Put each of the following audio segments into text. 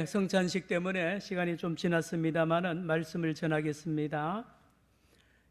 성찬식 때문에 시간이 좀 지났습니다만은 말씀을 전하겠습니다.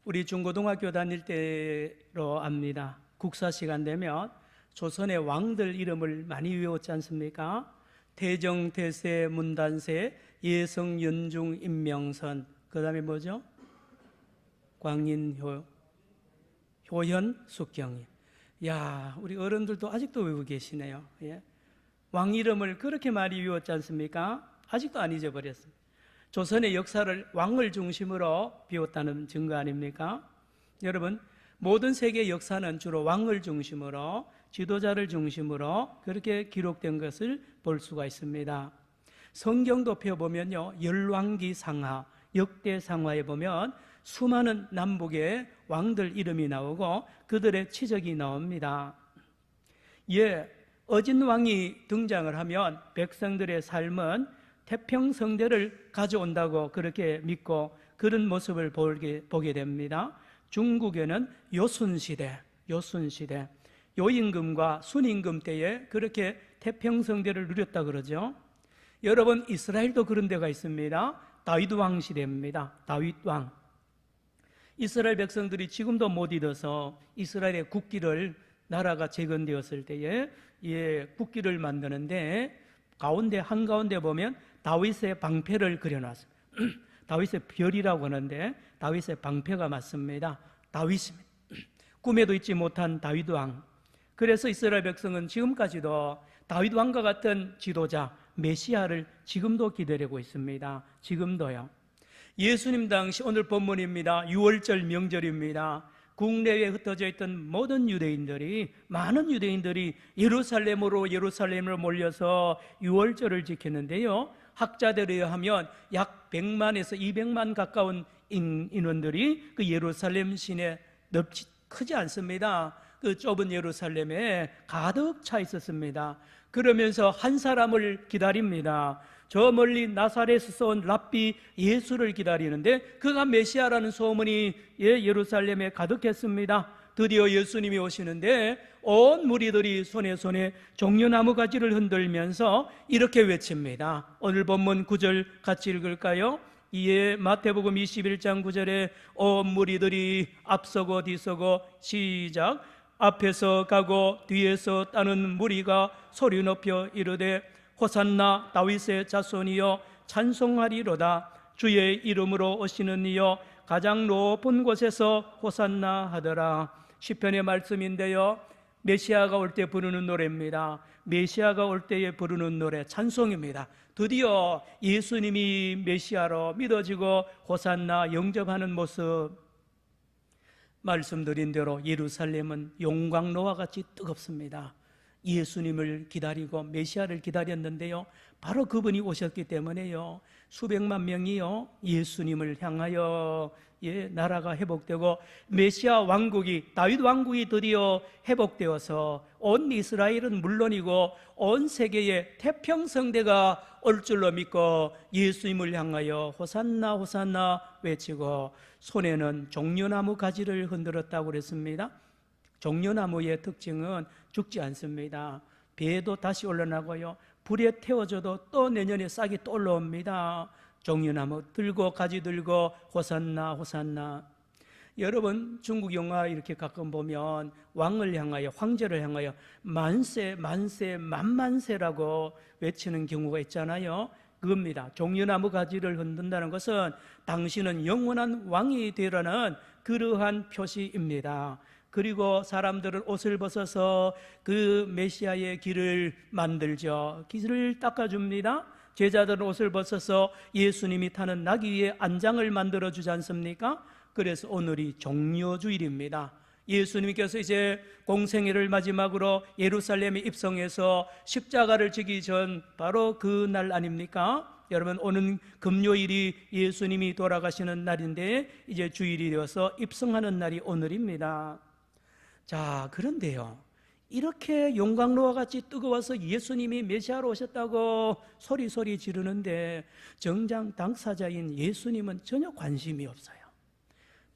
우리 중고등학교 다닐 때로 압니다. 국사 시간 되면 조선의 왕들 이름을 많이 외웠지 않습니까? 태정, 태세, 문단세, 예성, 연중, 임명선. 그 다음에 뭐죠? 광인, 효현, 숙경이. 야, 우리 어른들도 아직도 외우고 계시네요. 예. 왕 이름을 그렇게 많이 외웠지 않습니까? 아직도 안 잊어버렸습니다. 조선의 역사를 왕을 중심으로 비웠다는 증거 아닙니까? 여러분, 모든 세계 역사는 주로 왕을 중심으로, 지도자를 중심으로 그렇게 기록된 것을 볼 수가 있습니다. 성경도 펴보면요, 열왕기 상하, 역대 상하에 보면 수많은 남북의 왕들 이름이 나오고 그들의 치적이 나옵니다. 예, 어진 왕이 등장을 하면 백성들의 삶은 태평성대를 가져온다고 그렇게 믿고 그런 모습을 보게 됩니다. 중국에는 요순시대, 요임금과 순임금 때에 그렇게 태평성대를 누렸다 그러죠. 여러분, 이스라엘도 그런 데가 있습니다. 다윗왕 시대입니다. 다윗왕. 이스라엘 백성들이 지금도 못 잊어서 이스라엘의 국기를, 나라가 재건되었을 때에 국기를 만드는데 한가운데 보면 다윗의 방패를 그려놨어요. 다윗의 별이라고 하는데 다윗의 방패가 맞습니다. 다윗입니다. 꿈에도 잊지 못한 다윗왕. 그래서 이스라엘 백성은 지금까지도 다윗왕과 같은 지도자 메시아를 지금도 기다리고 있습니다. 지금도요. 예수님 당시, 오늘 본문입니다. 6월절 명절입니다. 국내에 흩어져 있던 모든 유대인들이, 많은 유대인들이 예루살렘으로 몰려서 6월절을 지켰는데요, 학자들에 의하면 약 100만에서 200만 가까운 인원들이 그 예루살렘 시내 크지 않습니다. 그 좁은 예루살렘에 가득 차 있었습니다. 그러면서 한 사람을 기다립니다. 저 멀리 나사렛에서 온 랍비 예수를 기다리는데 그가 메시아라는 소문이 예루살렘에 가득했습니다. 드디어 예수님이 오시는데 온 무리들이 손에 종려나무 가지를 흔들면서 이렇게 외칩니다. 오늘 본문 9절 같이 읽을까요? 이에 마태복음 21장 9절에 온 무리들이 앞서고 뒤서고 시작. 앞에서 가고 뒤에서 따는 무리가 소리 높여 이르되 호산나 다윗의 자손이여 찬송하리로다. 주의 이름으로 오시는 이여 가장 높은 곳에서 호산나 하더라. 시편의 말씀인데요, 메시아가 올 때 부르는 노래입니다. 메시아가 올 때에 부르는 노래, 찬송입니다. 드디어 예수님이 메시아로 믿어지고 호산나 영접하는 모습, 말씀드린 대로 예루살렘은 용광로와 같이 뜨겁습니다. 예수님을 기다리고 메시아를 기다렸는데요, 바로 그분이 오셨기 때문에요, 수백만 명이요 예수님을 향하여 나라가 회복되고 메시아 왕국이, 다윗 왕국이 드디어 회복되어서 온 이스라엘은 물론이고 온 세계에 태평성대가 올 줄로 믿고 예수님을 향하여 호산나 호산나 외치고 손에는 종려나무 가지를 흔들었다고 그랬습니다. 종려나무의 특징은 죽지 않습니다. 배도 다시 올라나고요, 불에 태워져도 또 내년에 싹이 또 올라옵니다. 종려나무 들고 가지 들고 호산나 호산나. 여러분, 중국 영화 이렇게 가끔 보면 왕을 향하여, 황제를 향하여 만세 만세 만만세라고 외치는 경우가 있잖아요. 그겁니다. 종려나무 가지를 흔든다는 것은 당신은 영원한 왕이 되라는 그러한 표시입니다. 그리고 사람들은 옷을 벗어서 그 메시아의 길을 만들죠. 길을 닦아줍니다. 제자들은 옷을 벗어서 예수님이 타는 나귀 위에 안장을 만들어주지 않습니까? 그래서 오늘이 종려주일입니다. 예수님께서 이제 공생애를 마지막으로 예루살렘에 입성해서 십자가를 지기 전 바로 그 날 아닙니까? 여러분, 오는 금요일이 예수님이 돌아가시는 날인데 이제 주일이 되어서 입성하는 날이 오늘입니다. 자, 그런데요, 이렇게 용광로와 같이 뜨거워서 예수님이 메시아로 오셨다고 소리 지르는데 정작 당사자인 예수님은 전혀 관심이 없어요.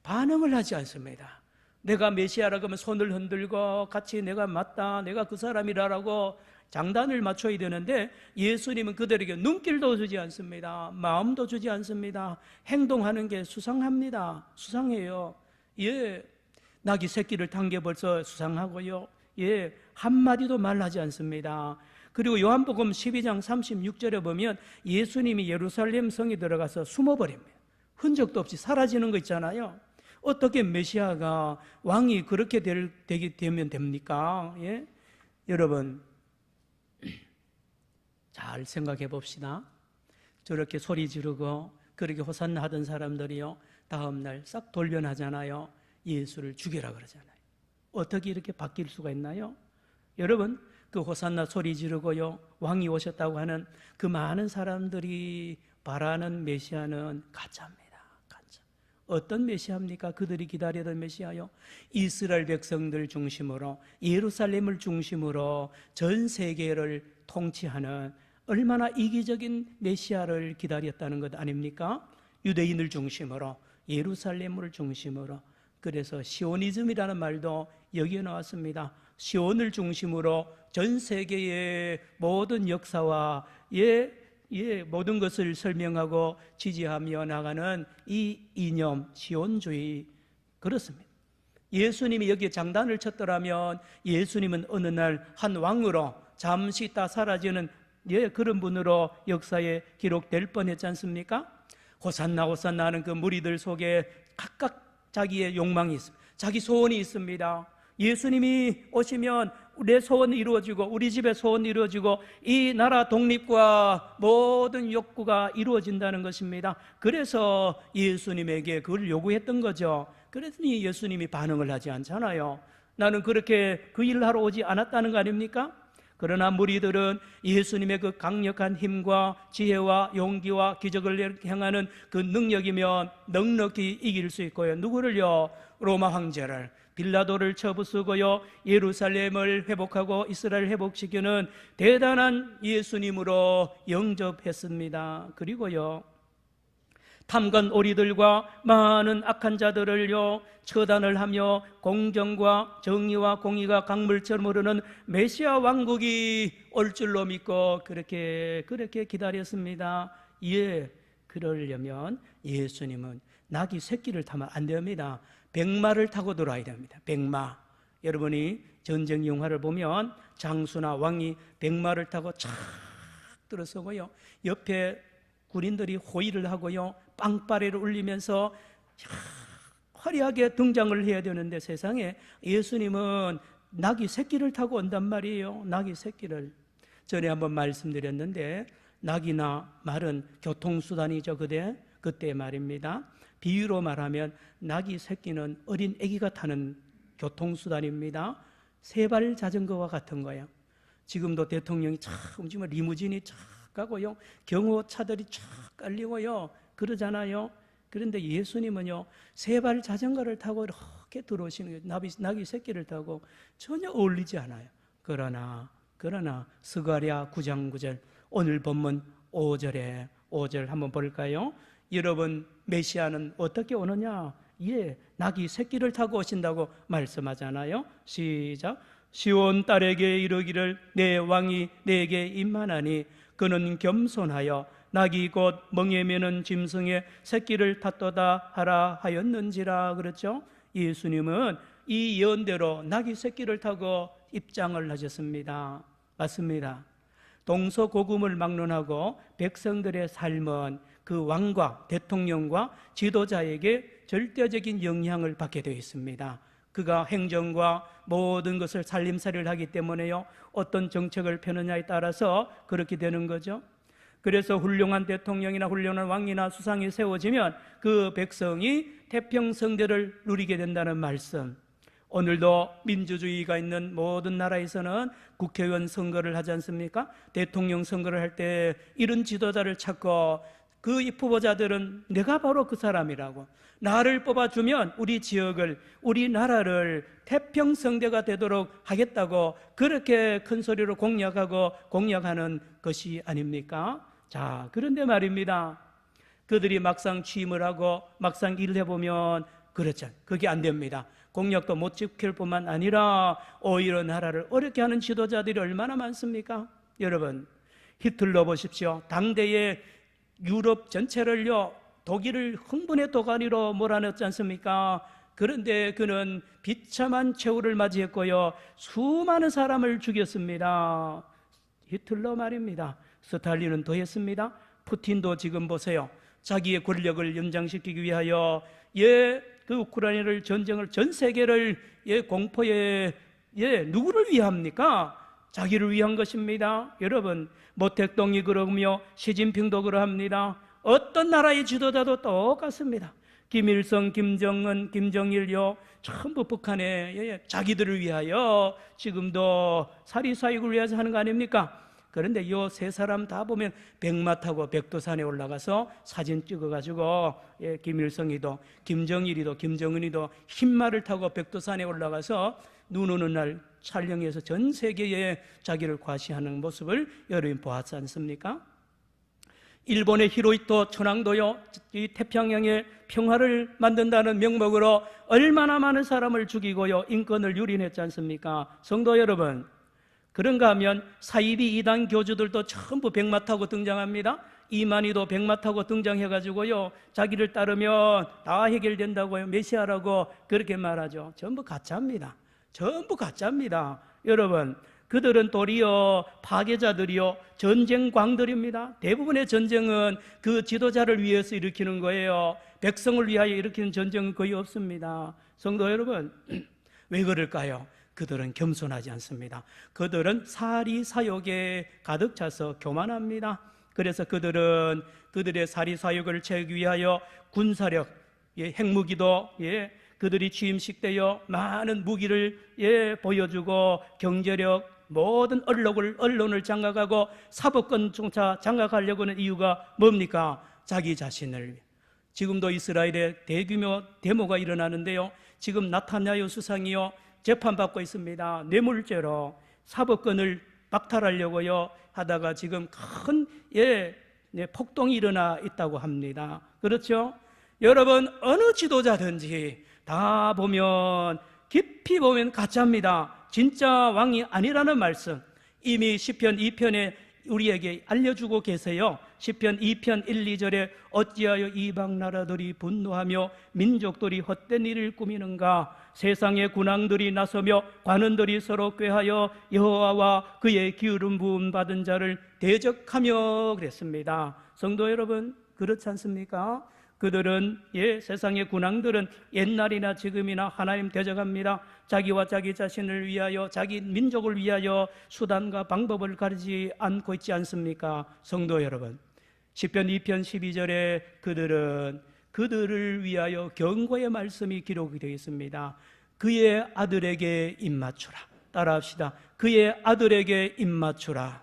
반응을 하지 않습니다. 내가 메시아라고 하면 손을 흔들고 같이 내가 맞다, 내가 그 사람이라고 장단을 맞춰야 되는데 예수님은 그들에게 눈길도 주지 않습니다. 마음도 주지 않습니다. 행동하는 게 수상합니다. 수상해요. 예, 낙이 새끼를 탄 게 벌써 수상하고요. 예, 한마디도 말하지 않습니다. 그리고 요한복음 12장 36절에 보면 예수님이 예루살렘 성에 들어가서 숨어버립니다. 흔적도 없이 사라지는 거 있잖아요. 어떻게 메시아가 왕이 그렇게 되면 됩니까? 예? 여러분 잘 생각해 봅시다. 저렇게 소리 지르고 그렇게 호산나 하던 사람들이요, 다음날 싹 돌변하잖아요. 예수를 죽여라 그러잖아요. 어떻게 이렇게 바뀔 수가 있나요? 여러분, 그 호산나 소리 지르고요, 왕이 오셨다고 하는 그 많은 사람들이 바라는 메시아는 가짜입니다. 가짜. 어떤 메시아입니까? 그들이 기다리던 메시아요, 이스라엘 백성들 중심으로, 예루살렘을 중심으로 전 세계를 통치하는 얼마나 이기적인 메시아를 기다렸다는 것 아닙니까? 유대인을 중심으로, 예루살렘을 중심으로. 그래서 시오니즘이라는 말도 여기에 나왔습니다. 시온을 중심으로 전 세계의 모든 역사와 모든 것을 설명하고 지지하며 나가는 이 이념, 시온주의, 그렇습니다. 예수님이 여기에 장단을 쳤더라면 예수님은 어느 날 한 왕으로 잠시 있다 사라지는 그런 분으로 역사에 기록될 뻔했지 않습니까? 호산나 호산나 하는 그 무리들 속에 각각 자기의 욕망이 있습니다. 자기 소원이 있습니다. 예수님이 오시면 내 소원이 이루어지고 우리 집의 소원이 이루어지고 이 나라 독립과 모든 욕구가 이루어진다는 것입니다. 그래서 예수님에게 그걸 요구했던 거죠. 그랬더니 예수님이 반응을 하지 않잖아요. 나는 그렇게 그 일을 하러 오지 않았다는 거 아닙니까? 그러나 무리들은 예수님의 그 강력한 힘과 지혜와 용기와 기적을 행하는 그 능력이면 넉넉히 이길 수 있고요. 누구를요? 로마 황제를, 빌라도를 쳐부수고요, 예루살렘을 회복하고 이스라엘을 회복시키는 대단한 예수님으로 영접했습니다. 그리고요, 탐관 오리들과 많은 악한 자들을요 처단을 하며 공정과 정의와 공의가 강물처럼 흐르는 메시아 왕국이 올 줄로 믿고 그렇게 기다렸습니다. 예, 그러려면 예수님은 낙이 새끼를 타면 안 됩니다. 백마를 타고 들어와야 됩니다. 백마. 여러분이 전쟁 영화를 보면 장수나 왕이 백마를 타고 착 들어서고요, 옆에 군인들이 호위를 하고요, 빵빠레를 울리면서 화려하게 등장을 해야 되는데 세상에 예수님은 낙이 새끼를 타고 온단 말이에요. 낙이 새끼를. 전에 한번 말씀드렸는데 낙이나 말은 교통수단이죠. 그때 말입니다. 비유로 말하면 낙이 새끼는 어린 아기가 타는 교통수단입니다. 세발 자전거와 같은 거예요. 지금도 대통령이 쫙 움직이면 리무진이 쫙 가고요, 경호차들이 쫙 깔리고요, 그러잖아요. 그런데 예수님은요, 세발 자전거를 타고 이렇게 들어오시는 거예요. 낙이 새끼를 타고. 전혀 어울리지 않아요. 그러나 스가랴 9장 9절, 오늘 본문 5절 한번 볼까요? 여러분, 메시아는 어떻게 오느냐? 예, 낙이 새끼를 타고 오신다고 말씀하잖아요. 시작. 시온 딸에게 이르기를 내 왕이 내게 임하나니 그는 겸손하여 낙이 곧 멍에 매는 짐승의 새끼를 탔도다 하라 하였는지라. 그렇죠? 예수님은 이 예언대로 낙이 새끼를 타고 입장을 하셨습니다. 맞습니다. 동서고금을 막론하고 백성들의 삶은 그 왕과 대통령과 지도자에게 절대적인 영향을 받게 되어 있습니다. 그가 행정과 모든 것을 살림살이를 하기 때문에요, 어떤 정책을 펴느냐에 따라서 그렇게 되는 거죠. 그래서 훌륭한 대통령이나 훌륭한 왕이나 수상이 세워지면 그 백성이 태평성대를 누리게 된다는 말씀. 오늘도 민주주의가 있는 모든 나라에서는 국회의원 선거를 하지 않습니까? 대통령 선거를 할 때 이런 지도자를 찾고 그 후보자들은 내가 바로 그 사람이라고, 나를 뽑아주면 우리 지역을, 우리 나라를 태평성대가 되도록 하겠다고 그렇게 큰 소리로 공약하는 것이 아닙니까? 자, 그런데 말입니다, 그들이 막상 취임을 하고 막상 일을 해보면 그렇죠. 그게 안 됩니다. 공약도 못 지킬 뿐만 아니라 오히려 나라를 어렵게 하는 지도자들이 얼마나 많습니까? 여러분, 히틀러 보십시오. 당대의 유럽 전체를요, 독일을 흥분의 도가니로 몰아넣지 않습니까? 그런데 그는 비참한 최후를 맞이했고요, 수많은 사람을 죽였습니다. 히틀러 말입니다. 스탈린은 더 했습니다. 푸틴도 지금 보세요. 자기의 권력을 연장시키기 위하여 그 우크라이나를 전쟁을 전 세계를 공포에 누구를 위합니까? 자기를 위한 것입니다. 여러분, 모택동이 그러며 시진핑도 그러합니다. 어떤 나라의 지도자도 똑같습니다. 김일성, 김정은, 김정일요, 전부 북한에 자기들을 위하여 지금도 사리사욕을 위해서 하는 거 아닙니까? 그런데 이 세 사람 다 보면 백마 타고 백두산에 올라가서 사진 찍어가지고 김일성이도 김정일이도 김정은이도 흰말을 타고 백두산에 올라가서 눈 오는 날 촬영해서 전 세계에 자기를 과시하는 모습을 여러분 보았지 않습니까? 일본의 히로히토 천황도요, 이 태평양의 평화를 만든다는 명목으로 얼마나 많은 사람을 죽이고요, 인권을 유린했지 않습니까? 성도 여러분, 그런가 하면 사이비 이단 교주들도 전부 백마 타고 등장합니다. 이만희도 백마 타고 등장해가지고요, 자기를 따르면 다 해결된다고요, 메시아라고 그렇게 말하죠. 전부 가짜입니다. 전부 가짜입니다. 여러분, 그들은 도리어 파괴자들이요, 전쟁광들입니다. 대부분의 전쟁은 그 지도자를 위해서 일으키는 거예요. 백성을 위하여 일으키는 전쟁은 거의 없습니다. 성도 여러분, 왜 그럴까요? 그들은 겸손하지 않습니다. 그들은 사리사욕에 가득 차서 교만합니다. 그래서 그들은 그들의 사리사욕을 채우기 위하여 군사력, 핵무기도 그들이 취임식 때요 많은 무기를 보여주고, 경제력, 모든 언론을 장악하고 사법권조차 장악하려고 하는 이유가 뭡니까? 자기 자신을. 지금도 이스라엘에 대규모 데모가 일어나는데요, 지금 나타냐후 수상이요 재판받고 있습니다. 뇌물죄로 사법권을 박탈하려고요 하다가 지금 큰 폭동이 일어나 있다고 합니다. 그렇죠? 여러분, 어느 지도자든지 다 보면 깊이 보면 가짜입니다. 진짜 왕이 아니라는 말씀 이미 시편 2편에 우리에게 알려주고 계세요. 시편 2편 1, 2절에 어찌하여 이방 나라들이 분노하며 민족들이 헛된 일을 꾸미는가? 세상의 군왕들이 나서며 관원들이 서로 꾀하여 여호와와 그의 기울음 부음 받은 자를 대적하며 그랬습니다. 성도 여러분, 그렇지 않습니까? 그들은 세상의 군왕들은 옛날이나 지금이나 하나님 대적합니다. 자기와 자기 자신을 위하여, 자기 민족을 위하여 수단과 방법을 가리지 않고 있지 않습니까? 성도 여러분, 시편 2편 12절에 그들을 위하여 경고의 말씀이 기록이 되어 있습니다. 그의 아들에게 입맞추라. 따라합시다. 그의 아들에게 입맞추라.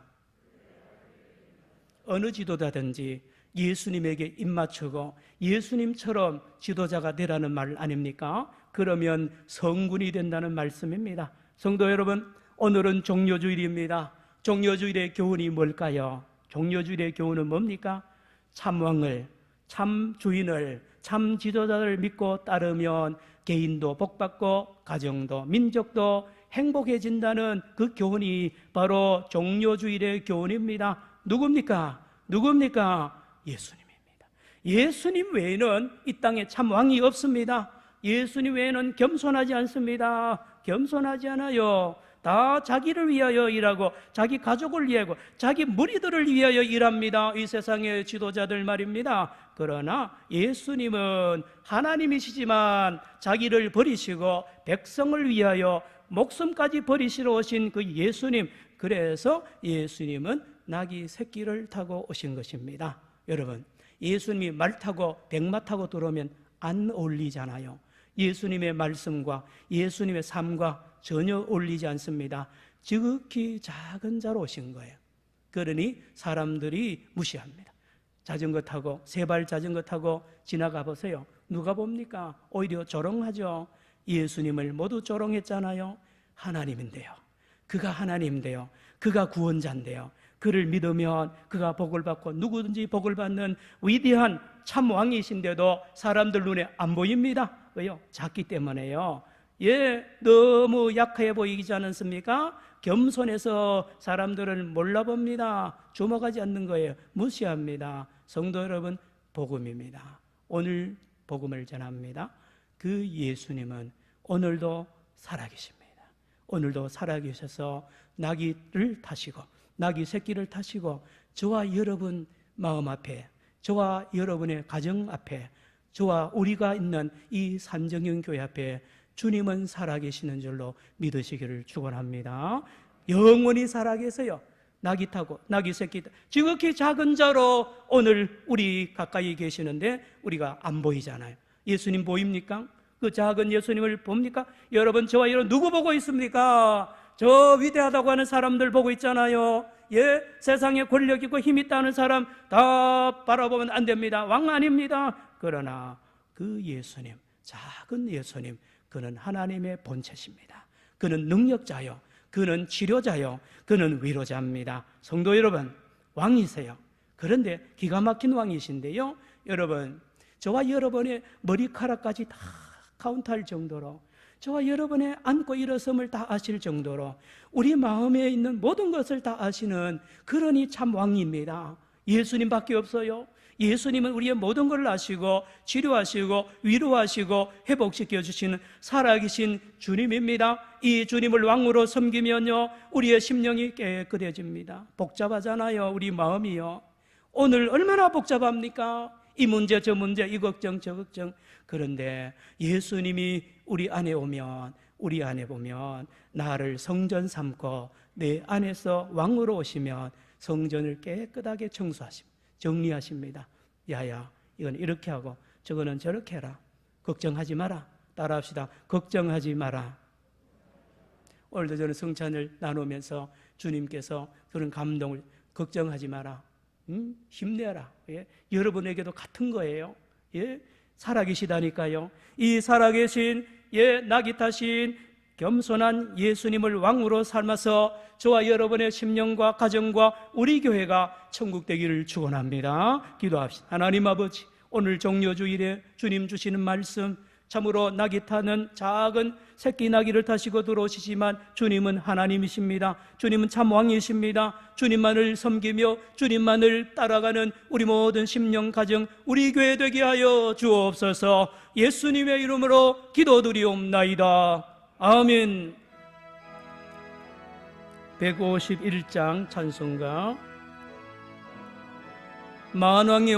어느 지도자든지 예수님에게 입맞추고 예수님처럼 지도자가 되라는 말 아닙니까? 그러면 성군이 된다는 말씀입니다. 성도 여러분, 오늘은 종려주일입니다. 종려주일의 교훈이 뭘까요? 종려주일의 교훈은 뭡니까? 참왕을, 참 주인을, 참 지도자를 믿고 따르면 개인도 복받고 가정도 민족도 행복해진다는 그 교훈이 바로 종려주일의 교훈입니다. 누굽니까? 예수님입니다. 예수님 외에는 이 땅에 참 왕이 없습니다. 예수님 외에는 겸손하지 않습니다. 겸손하지 않아요. 다 자기를 위하여 일하고 자기 가족을 위하고 자기 무리들을 위하여 일합니다. 이 세상의 지도자들 말입니다. 그러나 예수님은 하나님이시지만 자기를 버리시고 백성을 위하여 목숨까지 버리시러 오신 그 예수님, 그래서 예수님은 나귀 새끼를 타고 오신 것입니다. 여러분, 예수님이 말 타고 백마 타고 들어오면 안 어울리잖아요. 예수님의 말씀과 예수님의 삶과 전혀 어울리지 않습니다. 지극히 작은 자로 오신 거예요. 그러니 사람들이 무시합니다. 자전거 타고, 세발 자전거 타고 지나가 보세요. 누가 봅니까? 오히려 조롱하죠. 예수님을 모두 조롱했잖아요. 하나님인데요, 그가 하나님인데요, 그가 구원자인데요, 그를 믿으면 그가 복을 받고 누구든지 복을 받는 위대한 참 왕이신데도 사람들 눈에 안 보입니다. 왜요? 작기 때문에요. 너무 약해 보이지 않습니까? 겸손해서 사람들을 몰라봅니다. 주목하지 않는 거예요. 무시합니다. 성도 여러분, 복음입니다. 오늘 복음을 전합니다. 그 예수님은 오늘도 살아계십니다. 오늘도 살아계셔서 나귀를 타시고 나귀 새끼를 타시고 저와 여러분 마음 앞에, 저와 여러분의 가정 앞에, 저와 우리가 있는 이 산정형 교회 앞에 주님은 살아계시는 줄로 믿으시기를 축원합니다. 영원히 살아계세요. 나귀 타고 나귀 새끼 지극히 작은 자로 오늘 우리 가까이 계시는데 우리가 안 보이잖아요. 예수님 보입니까? 그 작은 예수님을 봅니까? 여러분, 저와 여러분 누구 보고 있습니까? 저 위대하다고 하는 사람들 보고 있잖아요. 세상에 권력 있고 힘 있다는 사람 다 바라보면 안 됩니다. 왕 아닙니다. 그러나 그 예수님, 작은 예수님, 그는 하나님의 본체십니다. 그는 능력자요, 그는 치료자요, 그는 위로자입니다. 성도 여러분, 왕이세요. 그런데 기가 막힌 왕이신데요, 여러분, 저와 여러분의 머리카락까지 다 카운트할 정도로, 저와 여러분의 앉고 일어섬을 다 아실 정도로 우리 마음에 있는 모든 것을 다 아시는, 그러니 참 왕입니다. 예수님밖에 없어요. 예수님은 우리의 모든 걸 아시고 치료하시고 위로하시고 회복시켜 주시는 살아계신 주님입니다. 이 주님을 왕으로 섬기면요, 우리의 심령이 깨끗해집니다. 복잡하잖아요, 우리 마음이요. 오늘 얼마나 복잡합니까? 이 문제 저 문제, 이 걱정 저 걱정. 그런데 예수님이 우리 안에 오면, 우리 안에 보면 나를 성전 삼고 내 안에서 왕으로 오시면 성전을 깨끗하게 청소하십니다. 정리하십니다. 야야, 이건 이렇게 하고 저거는 저렇게 해라. 걱정하지 마라. 따라합시다. 걱정하지 마라. 오늘도 저는 성찬을 나누면서 주님께서 그런 감동을, 걱정하지 마라, 힘내라. 여러분에게도 같은 거예요. 살아계시다니까요. 이 살아계신 나귀 타신 겸손한 예수님을 왕으로 삶아서 저와 여러분의 심령과 가정과 우리 교회가 천국 되기를 축원합니다. 기도합시다. 하나님 아버지, 오늘 종료주일에 주님 주시는 말씀, 참으로 나귀 타는 작은 새끼 나귀를 타시고 들어오시지만 주님은 하나님이십니다. 주님은 참 왕이십니다. 주님만을 섬기며 주님만을 따라가는 우리 모든 심령 가정, 우리 교회 되게 하여 주옵소서. 예수님의 이름으로 기도드리옵나이다. 아멘. 151장 찬송가. 만왕의